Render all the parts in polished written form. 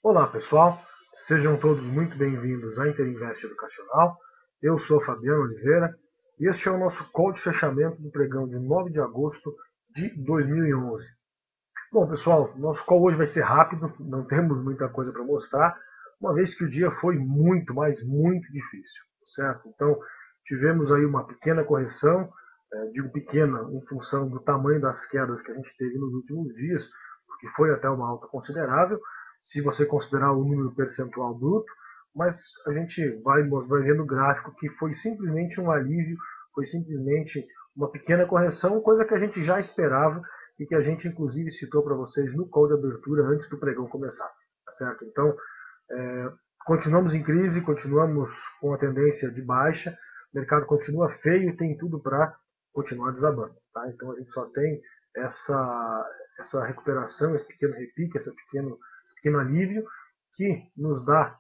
Olá pessoal, sejam todos muito bem-vindos à Interinvest Educacional. Eu sou Fabiano Oliveira e este é o nosso call de fechamento do pregão de 9 de agosto de 2011. Bom pessoal, nosso call hoje vai ser rápido, não temos muita coisa para mostrar, uma vez que o dia foi muito, mas muito difícil, certo? Então tivemos aí uma pequena correção, digo pequena em função do tamanho das quedas que a gente teve nos últimos dias, porque foi até uma alta considerável, se você considerar o número percentual bruto, mas a gente vai ver no gráfico que foi simplesmente um alívio, foi simplesmente uma pequena correção, coisa que a gente já esperava e que a gente inclusive citou para vocês no call de abertura antes do pregão começar, tá certo? Então, continuamos em crise, continuamos com a tendência de baixa, o mercado continua feio e tem tudo para continuar desabando, tá? Então a gente só tem essa recuperação, esse pequeno repique, esse pequeno alívio que nos dá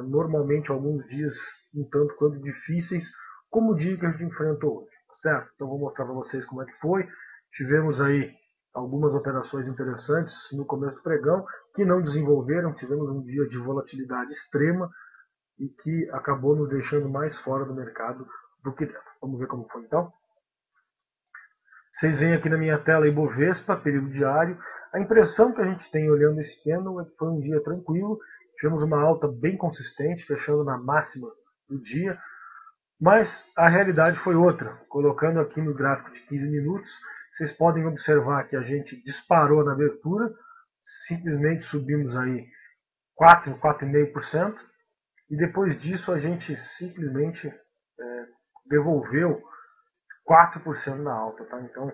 normalmente alguns dias um tanto quanto difíceis, como o dia que a gente enfrentou hoje, tá certo? Então vou mostrar para vocês como é que foi. Tivemos aí algumas operações interessantes no começo do pregão que não desenvolveram, tivemos um dia de volatilidade extrema e que acabou nos deixando mais fora do mercado do que dentro. Vamos ver como foi então? Vocês veem aqui na minha tela Ibovespa, período diário. A impressão que a gente tem olhando esse candle é que foi um dia tranquilo. Tivemos uma alta bem consistente, fechando na máxima do dia. Mas a realidade foi outra. Colocando aqui no gráfico de 15 minutos, vocês podem observar que a gente disparou na abertura. Simplesmente subimos aí 4, 4,5%. E depois disso a gente simplesmente devolveu 4% na alta, tá? Então,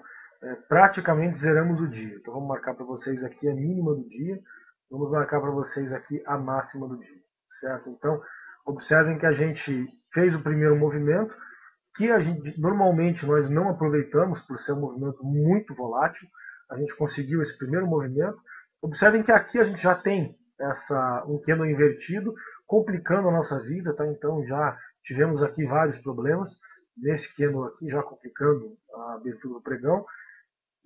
praticamente zeramos o dia. Então, vamos marcar para vocês aqui a mínima do dia, vamos marcar para vocês aqui a máxima do dia, certo? Então, observem que a gente fez o primeiro movimento, que a gente, normalmente nós não aproveitamos por ser um movimento muito volátil. A gente conseguiu esse primeiro movimento. Observem que aqui a gente já tem um candle invertido, complicando a nossa vida, tá? Então já tivemos aqui vários problemas nesse candle aqui, já complicando a abertura do pregão.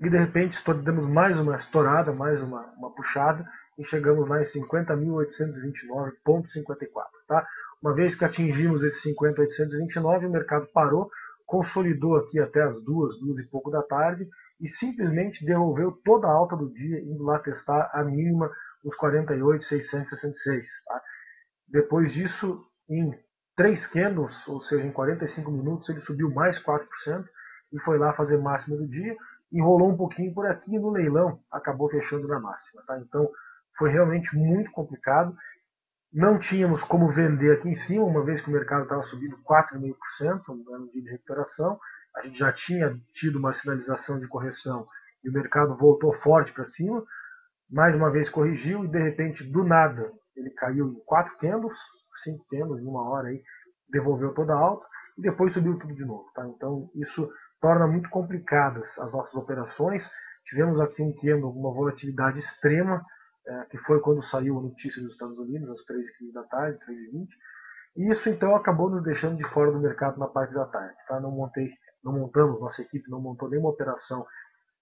E de repente demos mais uma estourada, mais uma puxada e chegamos lá em 50.829,54. Tá? Uma vez que atingimos esse 50.829, o mercado parou, consolidou aqui até as 2 e pouco da tarde e simplesmente devolveu toda a alta do dia, indo lá testar a mínima nos 48.666. Tá? Depois disso, em 3 candles, ou seja, em 45 minutos, ele subiu mais 4% e foi lá fazer máxima do dia. Enrolou um pouquinho por aqui e no leilão acabou fechando na máxima. Tá? Então foi realmente muito complicado. Não tínhamos como vender aqui em cima, uma vez que o mercado estava subindo 4,5% no dia de recuperação. A gente já tinha tido uma sinalização de correção e o mercado voltou forte para cima. Mais uma vez corrigiu e de repente, do nada, ele caiu em 4 candles, 5 candles em uma hora aí, devolveu toda a alta e depois subiu tudo de novo. Tá? Então isso torna muito complicadas as nossas operações. Tivemos aqui um candle, uma volatilidade extrema, que foi quando saiu a notícia dos Estados Unidos, às 3h15 da tarde, 3h20. E isso então acabou nos deixando de fora do mercado na parte da tarde. Tá? Não montamos, nossa equipe não montou nenhuma operação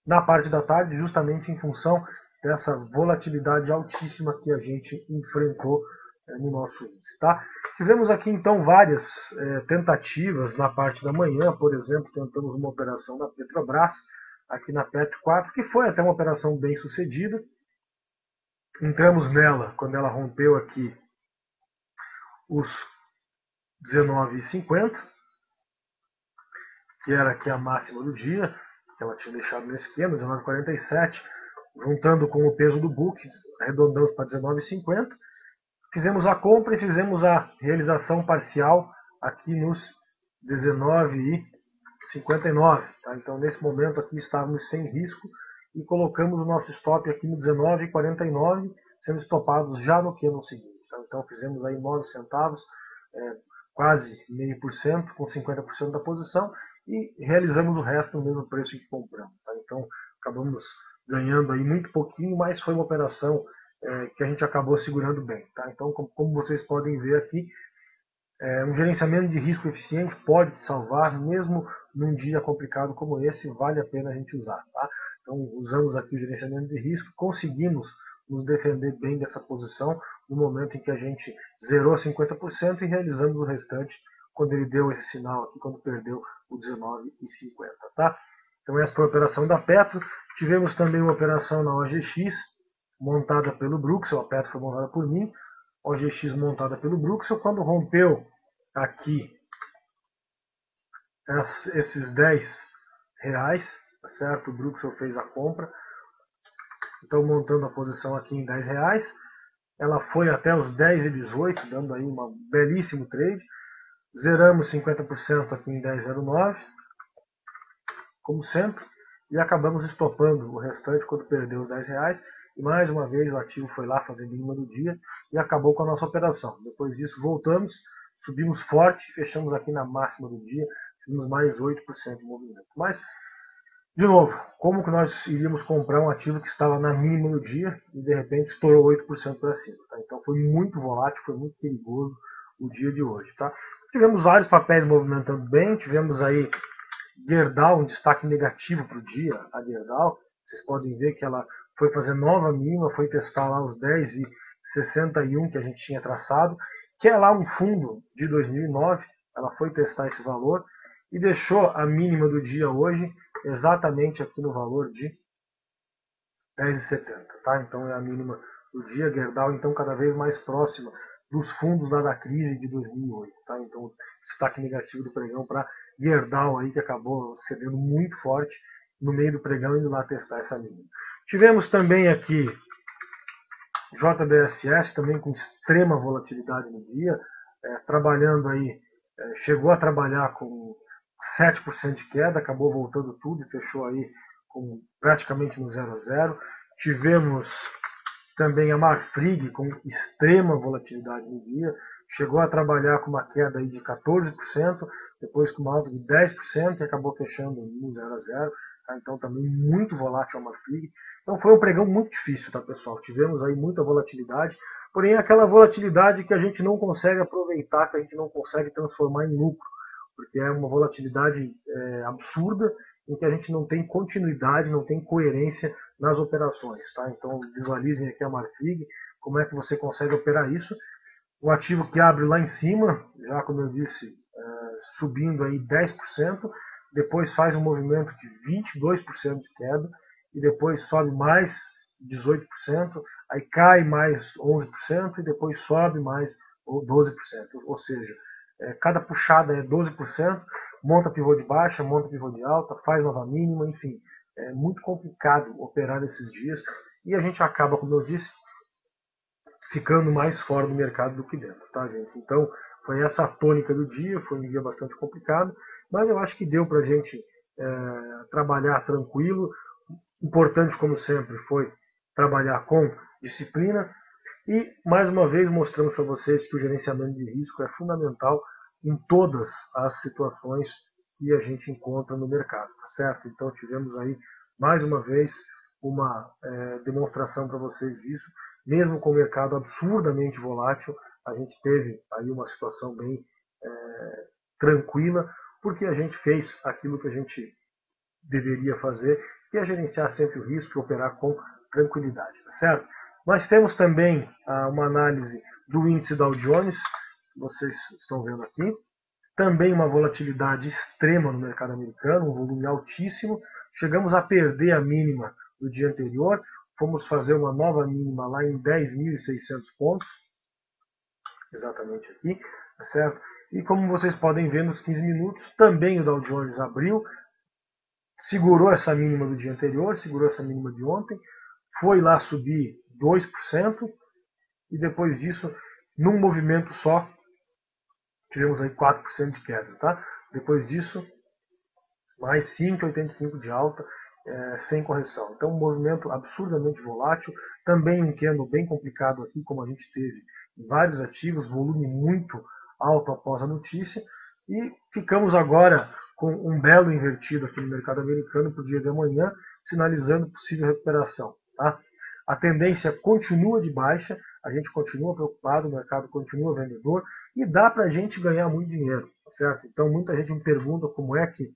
na parte da tarde, justamente em função dessa volatilidade altíssima que a gente enfrentou no nosso índice. Tá? Tivemos aqui então várias tentativas na parte da manhã, por exemplo, tentamos uma operação na Petrobras, aqui na Petro 4, que foi até uma operação bem sucedida. Entramos nela quando ela rompeu aqui os 19,50, que era aqui a máxima do dia, que ela tinha deixado no esquema, 19,47, juntando com o peso do book, arredondamos para 19,50. Fizemos a compra e fizemos a realização parcial aqui nos 19,59. Tá? Então, nesse momento aqui estávamos sem risco e colocamos o nosso stop aqui no 19,49, sendo estopados já no candle seguinte. Tá? Então, fizemos aí 9 centavos, quase 0,5%, com 50% da posição, e realizamos o resto no mesmo preço que compramos. Tá? Então, acabamos ganhando aí muito pouquinho, mas foi uma operação que a gente acabou segurando bem. Tá? Então, como vocês podem ver aqui, um gerenciamento de risco eficiente pode te salvar, mesmo num dia complicado como esse, vale a pena a gente usar. Tá? Então, usamos aqui o gerenciamento de risco, conseguimos nos defender bem dessa posição no momento em que a gente zerou 50% e realizamos o restante quando ele deu esse sinal aqui, quando perdeu o 19,50, tá? Então essa foi a operação da Petro. Tivemos também uma operação na OGX, montada pelo Bruxel, a Petro foi montada por mim, OGX montada pelo Bruxel, quando rompeu aqui esses 10 reais, tá certo? O Bruxel fez a compra, então montando a posição aqui em 10 reais, ela foi até os 10,18, dando aí um belíssimo trade, zeramos 50% aqui em 10,09, como sempre, e acabamos estopando o restante quando perdeu os 10 reais, e mais uma vez o ativo foi lá fazer mínima do dia e acabou com a nossa operação. Depois disso voltamos, subimos forte, fechamos aqui na máxima do dia, tivemos mais 8% de movimento. Mas, de novo, como que nós iríamos comprar um ativo que estava na mínima do dia e de repente estourou 8% para cima? Tá? Então foi muito volátil, foi muito perigoso o dia de hoje. Tá? Tivemos vários papéis movimentando bem, tivemos aí Gerdau, um destaque negativo para o dia, a Gerdau. Vocês podem ver que ela foi fazer nova mínima, foi testar lá os 10,61 que a gente tinha traçado, que é lá um fundo de 2009, ela foi testar esse valor e deixou a mínima do dia hoje exatamente aqui no valor de 10,70, tá? Então é a mínima do dia, Gerdau então cada vez mais próxima dos fundos lá da crise de 2008, tá? Então destaque negativo do pregão para Gerdau aí, que acabou cedendo muito forte no meio do pregão, indo lá testar essa mínima. Tivemos também aqui JBSS, também com extrema volatilidade no dia, trabalhando aí, chegou a trabalhar com 7% de queda, acabou voltando tudo e fechou aí com praticamente no 0 a 0. Tivemos também a Marfrig com extrema volatilidade no dia, chegou a trabalhar com uma queda aí de 14%, depois com uma alta de 10% e acabou fechando no 0 a 0. Tá? Então também muito volátil a Marfrig. Então foi um pregão muito difícil, tá, pessoal? Tivemos aí muita volatilidade, porém aquela volatilidade que a gente não consegue aproveitar, que a gente não consegue transformar em lucro, porque é uma volatilidade absurda, em que a gente não tem continuidade, não tem coerência nas operações. Tá? Então visualizem aqui a Marfrig, como é que você consegue operar isso. O ativo que abre lá em cima, já como eu disse, subindo aí 10%, depois faz um movimento de 22% de queda, e depois sobe mais 18%, aí cai mais 11%, e depois sobe mais 12%. Ou seja, cada puxada é 12%, monta pivô de baixa, monta pivô de alta, faz nova mínima, enfim. É muito complicado operar nesses dias e a gente acaba, como eu disse, ficando mais fora do mercado do que dentro, tá, gente? Então, foi essa a tônica do dia, foi um dia bastante complicado, mas eu acho que deu para a gente trabalhar tranquilo. Importante, como sempre, foi trabalhar com disciplina e, mais uma vez, mostrando para vocês que o gerenciamento de risco é fundamental em todas as situações que a gente encontra no mercado, tá certo? Então, tivemos aí, mais uma vez, uma demonstração para vocês disso. Mesmo com o mercado absurdamente volátil, a gente teve aí uma situação bem tranquila, porque a gente fez aquilo que a gente deveria fazer, que é gerenciar sempre o risco e operar com tranquilidade, tá certo? Nós temos também uma análise do índice Dow Jones, que vocês estão vendo aqui. Também uma volatilidade extrema no mercado americano, um volume altíssimo. Chegamos a perder a mínima do dia anterior, fomos fazer uma nova mínima lá em 10.600 pontos, exatamente aqui, tá certo? E como vocês podem ver nos 15 minutos, também o Dow Jones abriu, segurou essa mínima do dia anterior, segurou essa mínima de ontem, foi lá subir 2%, e depois disso, num movimento só, tivemos aí 4% de queda. Tá? Depois disso, mais 5,85% de alta, sem correção. Então, um movimento absurdamente volátil, também um candle bem complicado aqui, como a gente teve em vários ativos, volume muito alto após a notícia, e ficamos agora com um belo invertido aqui no mercado americano para o dia de amanhã, sinalizando possível recuperação. Tá? A tendência continua de baixa, a gente continua preocupado, o mercado continua vendedor, e dá para a gente ganhar muito dinheiro, certo? Então muita gente me pergunta como é que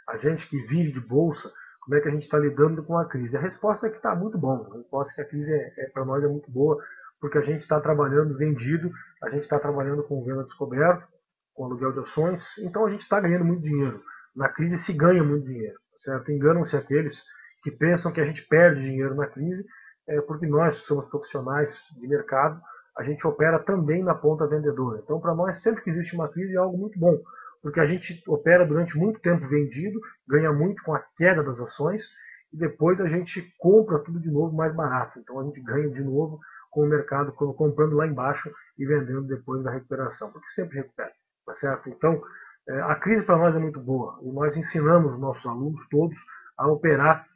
a gente que vive de bolsa, como é que a gente está lidando com a crise? A resposta é que está muito bom. A resposta é que a crise para nós é muito boa, porque a gente está trabalhando vendido, a gente está trabalhando com venda descoberto, com aluguel de ações, então a gente está ganhando muito dinheiro. Na crise se ganha muito dinheiro, certo? Enganam-se aqueles que pensam que a gente perde dinheiro na crise, porque nós que somos profissionais de mercado, a gente opera também na ponta vendedora. Então, para nós, sempre que existe uma crise é algo muito bom, porque a gente opera durante muito tempo vendido, ganha muito com a queda das ações, e depois a gente compra tudo de novo mais barato. Então a gente ganha de novo com o mercado, comprando lá embaixo e vendendo depois da recuperação, porque sempre recupera, tá certo? Então, a crise para nós é muito boa, e nós ensinamos os nossos alunos todos a operar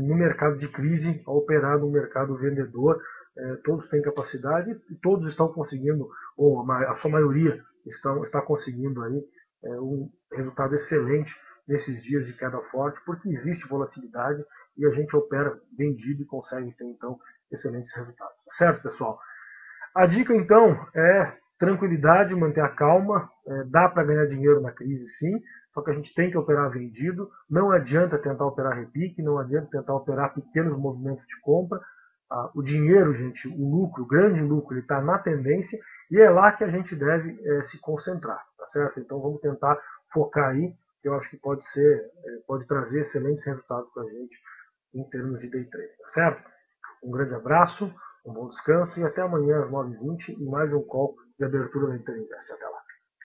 no mercado de crise, a operar no mercado vendedor. Todos têm capacidade e todos estão conseguindo, ou a sua maioria está conseguindo aí um resultado excelente nesses dias de queda forte, porque existe volatilidade e a gente opera vendido e consegue ter então excelentes resultados. Certo, pessoal? A dica então é tranquilidade, manter a calma. Dá para ganhar dinheiro na crise, sim, só que a gente tem que operar vendido. Não adianta tentar operar repique, não adianta tentar operar pequenos movimentos de compra. O dinheiro, gente, o lucro, o grande lucro, ele está na tendência e é lá que a gente deve se concentrar, tá certo? Então vamos tentar focar aí, que eu acho que pode trazer excelentes resultados para a gente em termos de day trade, tá certo? Um grande abraço, um bom descanso e até amanhã às 9h20 e mais um call de abertura da Interinvest. Até lá.